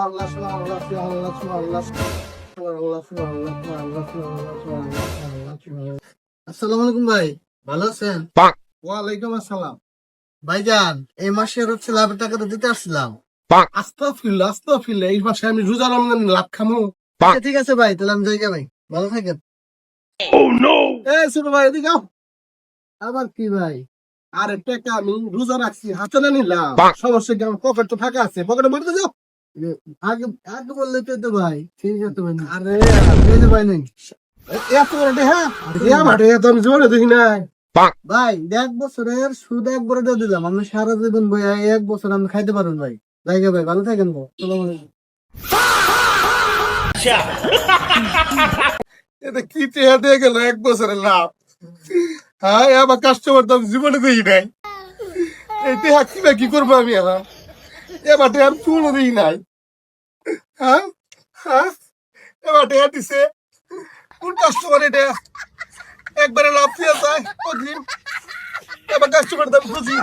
আসসালামু আলাইকুম ভাই, ভালো আছেন? ওয়ালাইকুম আসসালাম। ভাইজান, এই মাসের হচ্ছে লাভের টাকাটা দিতে আসছিলাম। আস্তাগফিরুল্লাহ, এই মাসে আমি রোজা রমজান লাভ খামু? আচ্ছা, ঠিক আছে ভাই, তাহলে আমি যাই ভাই, ভালো থাকেন। এ ছোট ভাই এদিকে আও। আবার কি ভাই? আরে টাকা আমি রোজা রাখছি, হাতে না নিলাম। সমস্যা কি? আমার পকেট তো ফাঁকা আছে, পকেটে মারতে যাও। আগে আগে বললে তো ভাই, ঠিক আছে ভাই। আরে এই যে ভাই নেই এত বড় দেহা, দেহা মাঠে তো আমি জীবনে দেখি নাই। ভাই, 1 বছরের সুদ একবারে দিয়ে দিলাম, আমি সারা জীবন ভাই 1 বছর আমি খাইতে পারবেন ভাই। জায়গা ভাই, ভালো থাকেন ভাই, আসসালামু আলাইকুম। এটা কি টেহা দিয়ে গেল 1 বছরের লাভ? হ্যাঁ, আমার কাস্টমার তো আমি জীবনে দেখি নাই। এই টেহা কি করবো আমি এখন? এবার টেহা আমি চুলও দেখি নাই। হ্যাঁ হ্যাঁ, এবার টেহা দিছে কোন কাস্টমার? এটা একবারে লাভ দিয়ে যায় অগ্রিম। এবার কাস্টমার দাম খুঁজি।